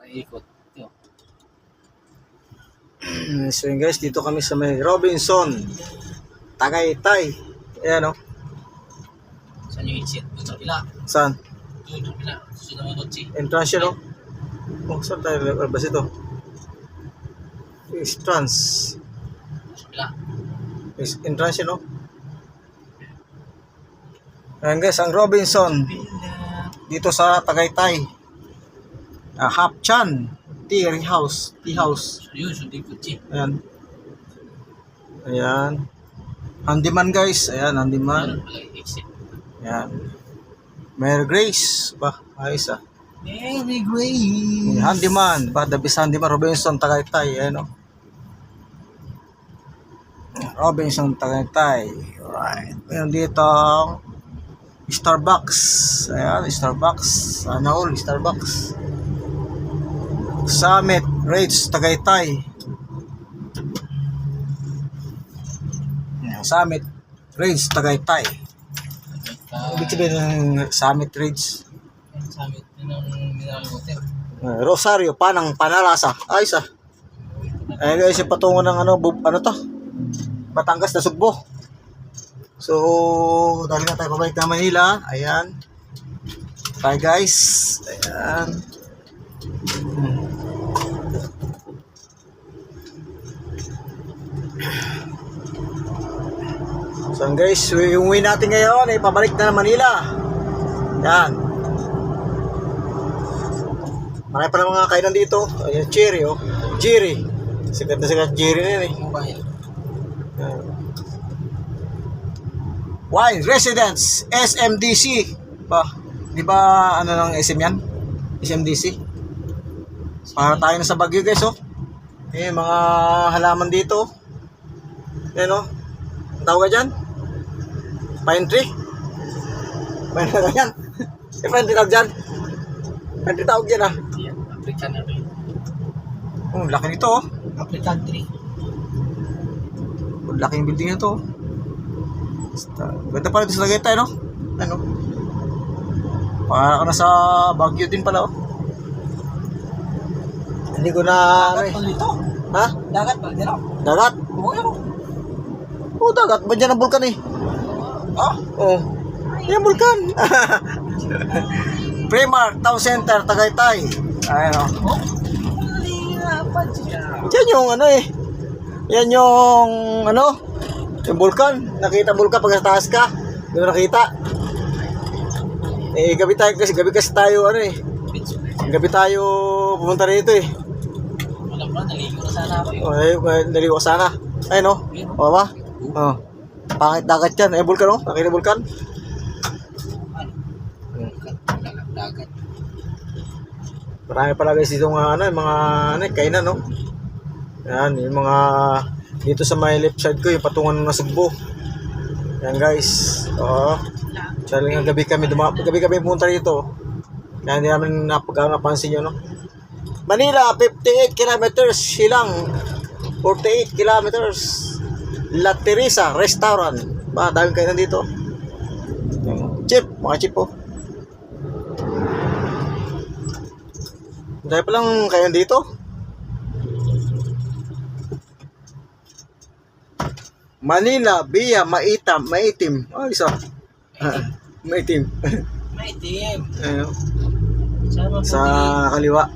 Ikot. Ito. So yun guys, dito kami sa may Robinson, Tagaytay. Ayan o. Saan yung exit? Doon sa pila. Saan? Doon sa pila. Susunod mo doon, si. Entrance yun o. Oh, saan tayo labas ito? Entrance. Sa pila. Entrance yun o. Ayan guys, ang Robinson dito sa Tagaytay. Hapchan Tea House. Yun, sundi ko, si. Ayan. Ayan. Handyman guys. Ayan, handyman. Ano pala yung exit? Ayan. Mary Grace. Ba, ayos ah. Mary Grace. Handyman. Ba, the best handyman. Robinson Tagaytay. Ayan o. Robinson Tagaytay. Alright. Ayan dito Starbucks. Ayan, Starbucks. Sana all, Starbucks. Summit Rates Tagaytay. Ayan, Summit Rates Tagaytay. Ibig sabihin ng Summit Rates. Summit. Yun ang mineral water. Rosario, Panalasa. Ayos ah. Ayan guys, yung patungo ng ano to? Batangas na Sugbo. So, dahil nga tayo pabalik na Manila. Ayan. Bye guys. Ayan. So guys, yung uwi natin ngayon ay pabalik na Manila. Ayan. Marami pa ng mga kainan dito. Ayan, Cherry oh. Jerry. Sikat na sikat Jerry na yun eh. Mobile. Wine Residence SMDC ba? Di ba ano lang SM yan? SMDC. Para tayo na sa Baguio guys oh. Eh mga halaman dito. Yan oh. Ang tawag ka dyan? Pine tree. Pine tree yan. Eh pine tree tawag dyan. Pine tree tawag dyan ah. Yan. African na rin. Laki nito oh. African tree. Laking building na to. Ganda pala dito sa Tagaytay, no? Ano? Para ka na sa Baguio din pala, oh. Hindi ko na, ano eh. Dagat pa dito. Ha? Dagat pa dito. Dagat? Oo, yan. Oo, dagat. Ba dyan ang bulkan eh? Oh. Oo. Yan, bulkan. Primark Town Center, Tagaytay. Ayan, oh. Oh. Linapan siya. Yan yung, ano eh. Yan yung, ano? Yung bulkan. Nakita bulkan pag sa taas ka. Hindi mo nakita. Eh, gabi kasi tayo, ano eh. Gabi tayo pumunta rito eh. Alam mo, naligo na sana ako yun. Ay, naligo ka sana. Ay, no? O ba? O. Pangit dagat yan. Eh, bulkan, no? Nakita bulkan? Dagat. Marami pala guys dito mga, ano, mga, ano, kainan, no? Yan, yung mga, dito sa my left side ko, yung patungan ng Sugbo. Yan guys. Oo. Dahil nga gabi kami pumunta rito. Kaya hindi namin napansin yun, no? Manila, 58 kilometers. Silang, 48 kilometers. La Teresa Restaurant. Ba, dami kayo nandito. Chip, mga chip po. Dahil palang kayo dito. Manila, Bia, Maitim. Oh, isa. Maitim. Maitim. Ayun. Sa Sa kaliwa.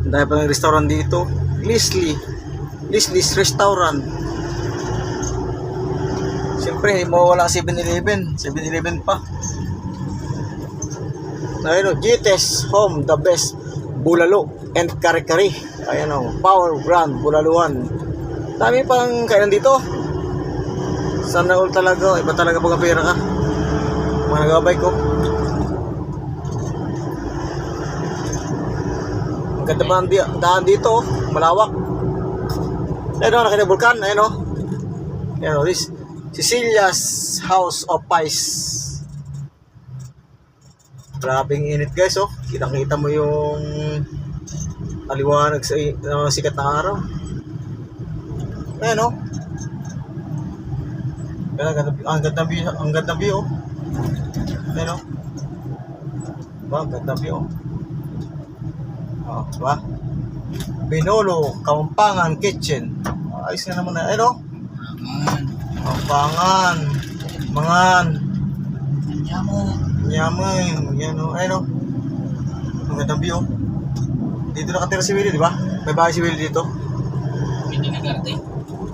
Dahil pa ng restaurant dito. Leslie's Restaurant. Siyempre, hindi mo wala 7-Eleven. 7-Eleven pa. Ayun o, Gites Home, the best. Bulalo and kare-kare. Ayan o, Power Brand, Bulaluan. Dami pang kainan dito. Sana all talaga. Iba talaga pag pera ka. Mga nagabay ko. Ang ganda pa ang daan dito. Malawak. Ayun o, nakita bulkan. Ayun o. Ayun o, this Cecilia's House of Pies. Grabing init guys oh. Kitang-kita mo yung aliwanag sa sikat na araw. Ayan oh. Ang ganda view oh. Ayan oh. Ba, ganda view oh. Oh, diba? Binolo, Kampangan Kitchen. Ayos nga naman na. Ano? Kampangan. Mangan. Yamoy. Yan o. Ayun o. Ang gandang view. Dito nakatira si Willie, di ba? May bahay si Willie dito. Pinigarte.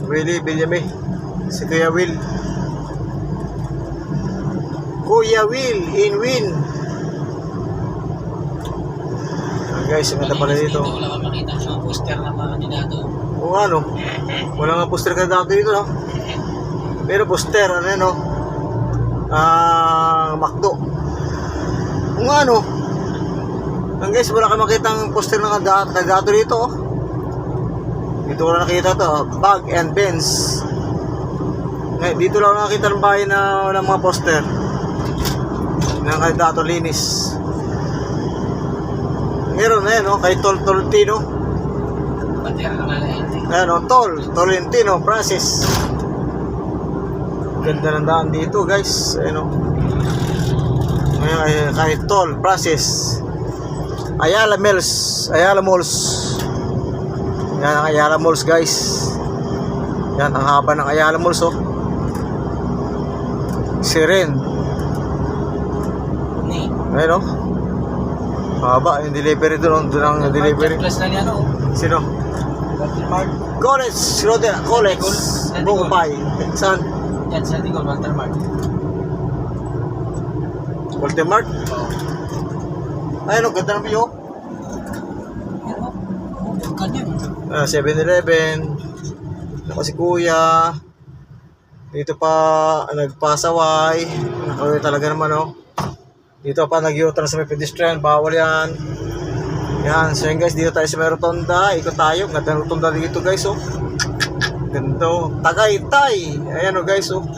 Willie, Bilyame. Si Kuya Will. Kuya Will, in win. Guys, ang ganda pala dito. Wala kang makita sa poster na mga kandidato. Oo nga, no? Wala nga poster kandidato dito, no? Pero poster, ano yun, no? McDo. Oo nga, no? Ang guys, wala kang makitang poster ng kandidato dito, oh. Dito ko na nakita to, Bag and Benz. Ngayon, dito lang nakita ng bahay na walang mga poster ng kandidato linis. Meron na yan, no? Kay Tolentino. Patira ka na yan. Ayan, Tolentino, Francis. Ganda ng daan dito, guys. Ayan, no? Ngayon, kay Francis. Ayala Malls. Yan ang Ayala Malls, guys. Yan ang haba ng Ayala Malls, oh. Siren. Ayun, oh. Haba yung delivery doon. Doon ang delivery. Plus na niya, no? Sino? College. College. Bukupay. Saan? Yan, sa Digol, Walter Mart. Walter Mart? Ayun, oh. Ganda ng view. Kanya. 7-Eleven. Ako si Kuya. Dito pa nagpasaway. Nakawin talaga naman, oh. Dito pa nag-u-turn sa may pedestrian. Bawal yan. Yan. So yun guys, dito tayo sa may rotonda. Ikot tayo. Ganda ng rotonda dito guys, oh. Ganda, oh. Tagaytay. Ayan, oh guys, oh.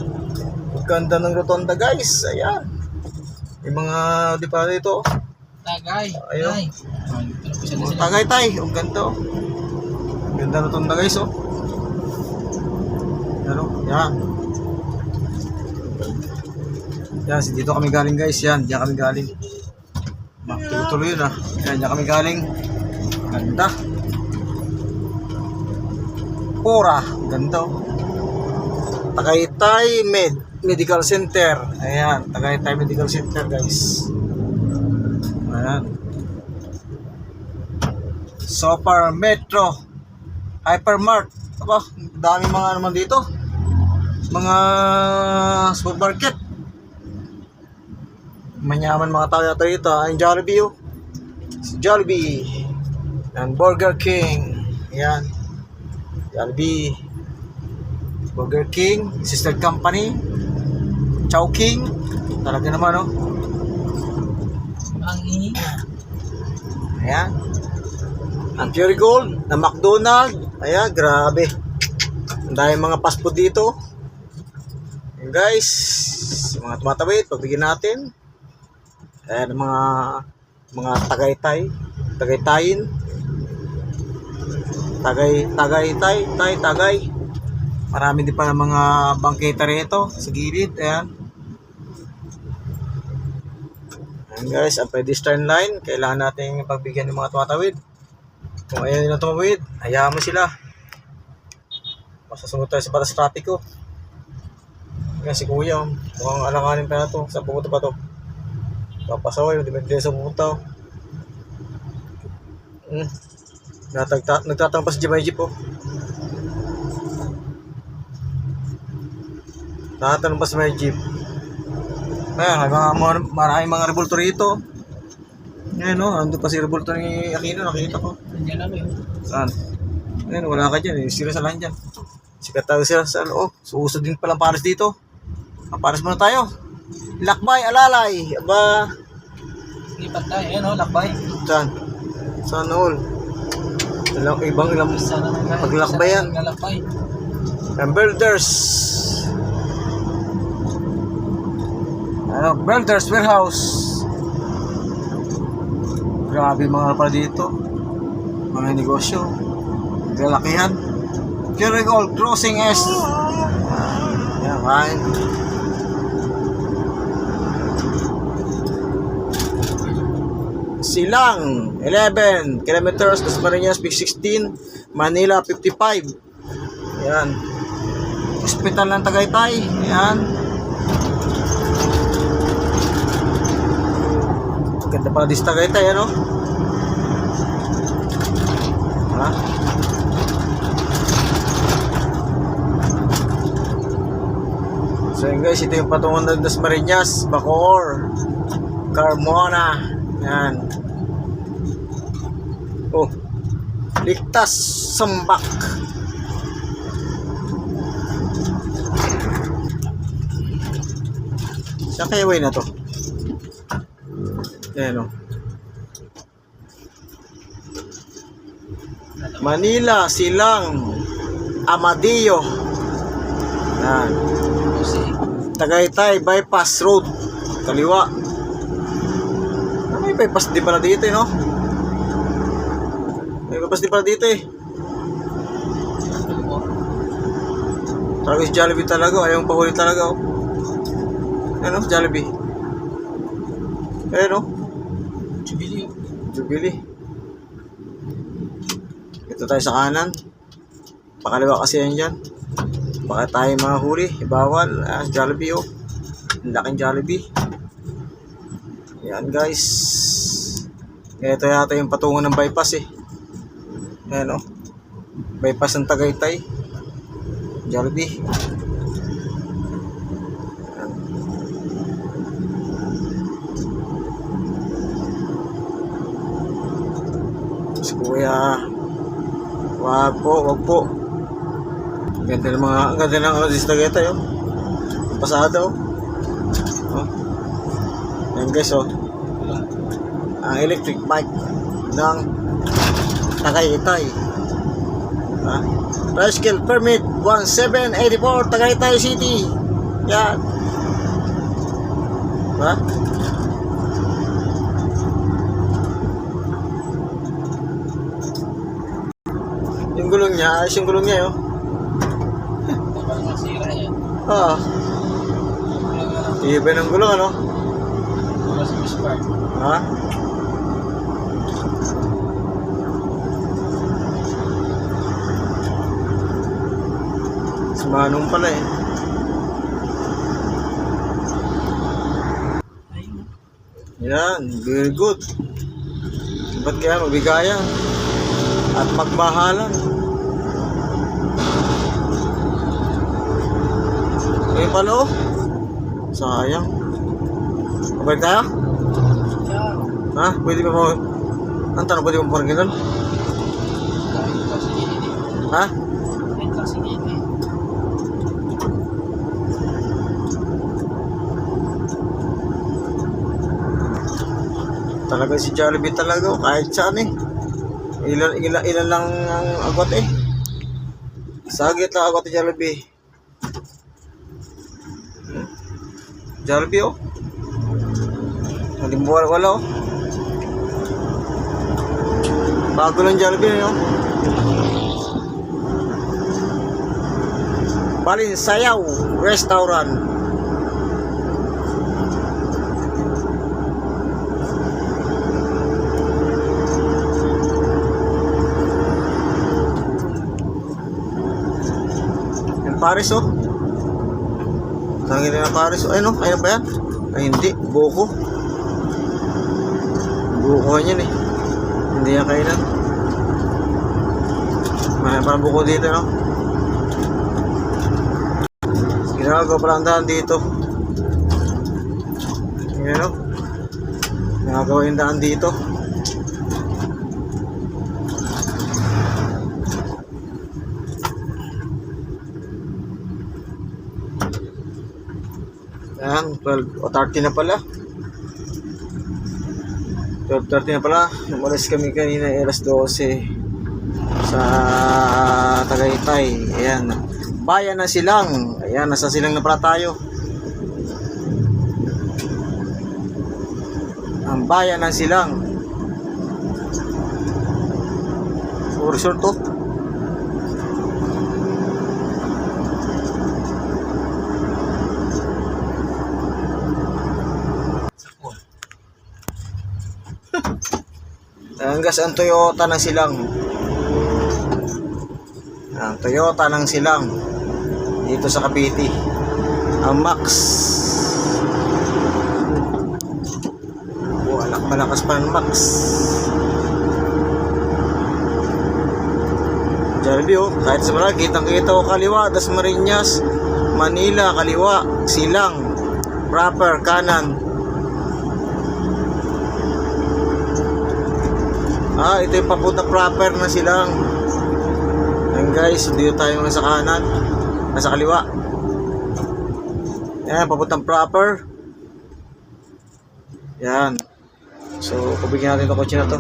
Ganda ng rotonda guys. Ayan. Yung mga di pa dito, oh. Tagay. Ayun. Tagaytay. Ang ganda, oh. Ganda ng rotonda guys, oh. Ano? Yan. Yan, dito kami galing guys. Yan, diyan kami galing. Tuloy yun, ah. Yan, diyan kami galing. Ganda. Pura. Ganda, oh. Tagaytay Medical Center. Ayan, Tagaytay Medical Center guys. Ayan. Sopar Metro Hypermart. Aba, dami mga naman dito. Mga supermarket. Manyaman mga tao yata dito. Ang Jollibee, oh. Si Jollibee. And Burger King. Ayan. Jollibee. Burger King. Sister Company. Chowking. Talaga naman, oh. Ang hihinga. Ayan. Ang Pure Gold na McDonald's. Ayan, grabe. Ang dahil mga fast food dito. Ayan guys. Mga tumatawid, pagbigyan natin. Ayan, mga Tagaytayin. Tagay. Marami din pa mga bangketa rito sa gilid. Ayan. Ayan guys, ang pedestrian line. Kailangan natin pagbigyan ng mga tumatawid. Kung ayaw nila tumawid, hayaan mo sila. Masasunod tayo sa batas trapiko. Ayan si Kuya. Mukhang alanganin pa na ito. Saan pumunta pa ito? Papasaway, hindi may sa pumunta. Nagtatangpas si Jimay Jeep, oh. Nakatanong pa si Jimay Jeep. Ayan, maraming mga revolto rito. Ayan, oh. Ando pa si revolto ni Aquino, nakita ko. Nandiyan lang yun. Saan? Ayan, wala ka dyan. Sira sa lang dyan. Sikat tayo sila sa loob. Suusod din palang pares dito. Pares muna tayo. Lakbay, alalay. Aba. Lipat tayo. Ayan, oh, lakbay. Saan? Saan all? Ibang ilang paglakbayan. Lakbay. And Builders. Ano? Builders Warehouse. Grabe mga pala dito. Mga negosyo. Lalakihan. Kirigol Crossing S. Yan, kain. Silang 11 kilometers, Dasmariñas 16, Manila 55. Yan. Hospital ng Tagaytay. Yan. Ganda pala di sa Tagaytay, ano? Ha? So yun guys, ito yung patungan ng Dasmariñas, Bacoor, Carmona. Yan. Oh, Ligtas, Sambak. Saan kaya way na to? Yan o. Manila, Silang, Amadillo. Yan. Tagaytay, Bypass Road. Kaliwa. May bypass di pala dito no? May bypass di pala dito Talaga si Jollibee talaga. Ayaw pahuli talaga Ano, Jollibee. Jubilee. Jubilee. Ito tayo sa kanan. Pakaliwa kasi yan dyan. Baka tayo mahuli. Bawal. Jollibee Ang laking Jollibee. Yan guys. Ito yata yung patungo ng bypass Ayan Bypass ng Tagaytay. Jollibee. Si Kuya. Wag po. Ganda ng sa Tagaytay Pasada Yan guys ang electric bike ng Tagaytay. Tricycle permit 1784 Tagaytay City. Yan. Yung gulong niya, ayos yung gulong niya Parang masira yan. Iba ng gulong Para sa Mispar. Si Manong pala Yan, very good. Ba't kaya mabigayan at magmahalan? Ayun pala sayang. Kabalik tayo? Pwede pa mo? Ang tanong, pwede mo parang ganun? Talaga si Jollibee talaga kahit saan ilan lang ang agot sagit lang agot ni Jollibee. Jollibee hindi mo wala bago lang Jollibee Balinsayaw Restaurant. Paris Tangin na Paris ayun ba yan? Ay hindi, buko yan hindi yan kainan. May parang buko dito ginagawa pala ang daan dito. Ayan ginagawa yung daan dito. Yan, 12:30 na pala. 12:30 na pala. Umalis kami kanina alas 12 sa Tagaytay. Ayan. Bayan ng Silang. Ayan, nasa Silang na pala tayo. Ang bayan ng Silang. Resort Yan guys, ang Toyota ng silang. Ang Toyota ng silang. Dito sa Cavite. Ang Max. Malakas pa ng Max. Jollibee oh, kahit sa mga kitang kita ko kaliwa, Dasmariñas, Manila, kaliwa, silang, proper, kanan. Ito yung papunta proper na silang. Ayan guys, dito tayo nasa kanan, nasa kaliwa. Ayan, papuntang proper. Yan. So, pabigyan natin itong kotse na to.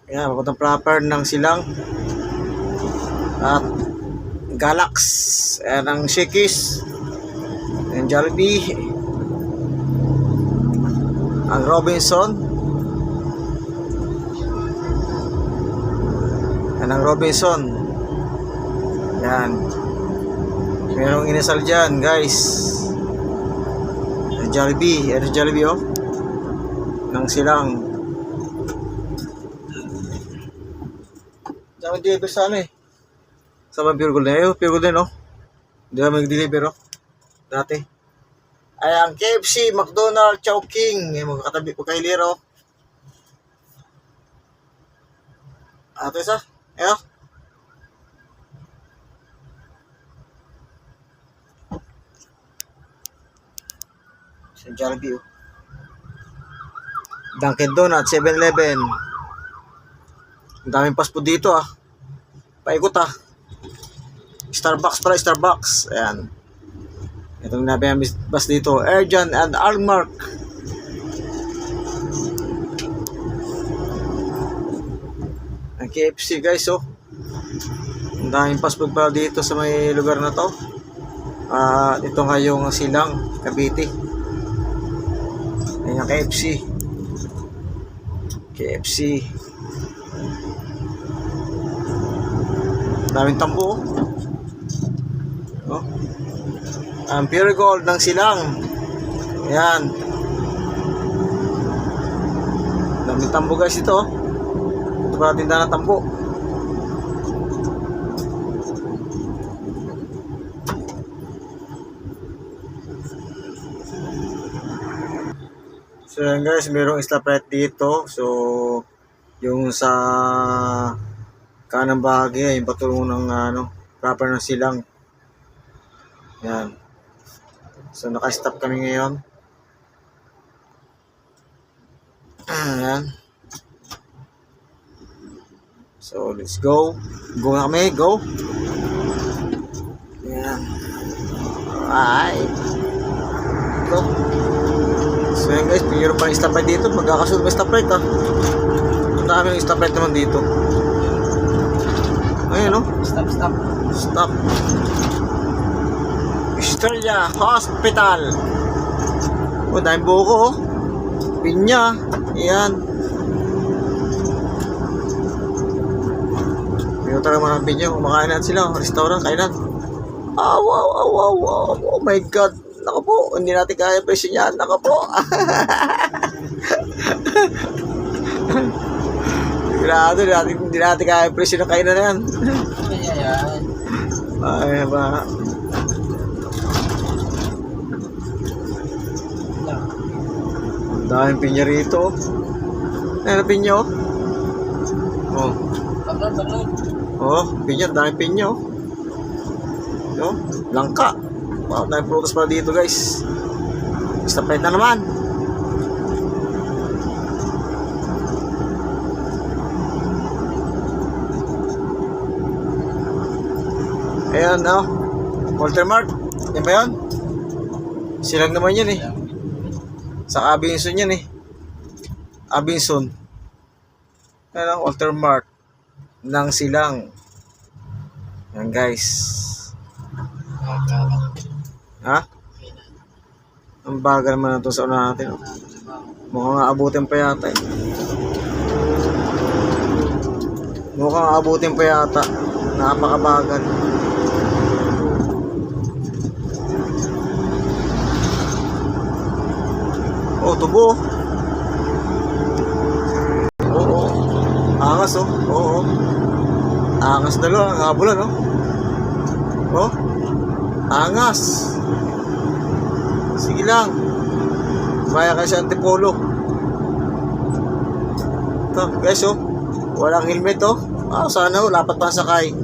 Ayan, papuntang proper ng silang. At Galax. Ayan ang Shakey's. Ayan Jollibee. Ang Robinson. Ayan ang Robinson. Ayan. Merong inasal dyan guys. Jollibee, ano Jollibee oh nang silang. Sama deliver sa ano eh, sa Pure Gold na yun, Pure Gold din oh, hindi na mag-deliver oh dati. Ay ang KFC, McDonald's, Chowking, magkakatabi, magkahilero. Ito isa ayo sa Jollibee oh. Dunkin Donuts, 7-Eleven. Ang daming fast food dito ah. Paikot ah. Starbucks pala, Starbucks. Ayan. Itong nabiyang bus dito, Erjan and Almark. Ang KFC guys oh. Ang daming fast food pala dito sa may lugar na to. Ito nga yung silang Cavite. Ayan yung KFC. KFC. Daming tambo oh. Ang Pure Gold ng silang. Ayan. Daming tambo guys ito oh. Ito pala tindahan ng tambo. So yan guys, mayroong stoplight dito. So yung sa kanang bahagi yung patungo ng proper ng silang. Yan. So naka-stop kami ngayon. Yan. So let's go. Go na kami, go. Yan. Alright. Go. So yan guys, mayroon pa yung stoplight dito. Magkakasunod may stoplight ah. Ang dami ng stoplight naman dito. Ayun oh. Stop. Stop. Estrella Hospital. Oh, dahil buko oh. Pinya. Ayan. Mayroon talaga mga pinya. Kumakain natin sila. Restaurant, kainan. Wow. Oh my God. Naka po, hindi natin kaya presyo niyan. Naka po. Sigurado, hindi natin kaya presyo ng kainan na yan. Ayan. Ay, ba? Dahil pinya rito. Ano pinya oh? Oh. Baglod. Oh, pinya, dahil pinya oh. No? Langka. Wow, dahil prutas pala dito guys. Stoplight na naman. Ayan oh. Walter Mart. Yan ba yun? Silang naman yan eh. Sa Abinson yan eh. Abinson. Ayan oh, Walter Mart. Nang silang. Yan guys. Ha? Ang bagal naman ito sa una natin. Oh. Mukhang aabutin pa yata eh. Mukhang aabutin pa yata. Napakabagal. Oh, tubo. Oo. Angas oh. Oo. Angas na lang ang habulan oh. Oh. Angas. Sige lang. Kaya kasi antipolo. Ito guys oh. Walang helmet oh. Sana oh, lapat pa sakay.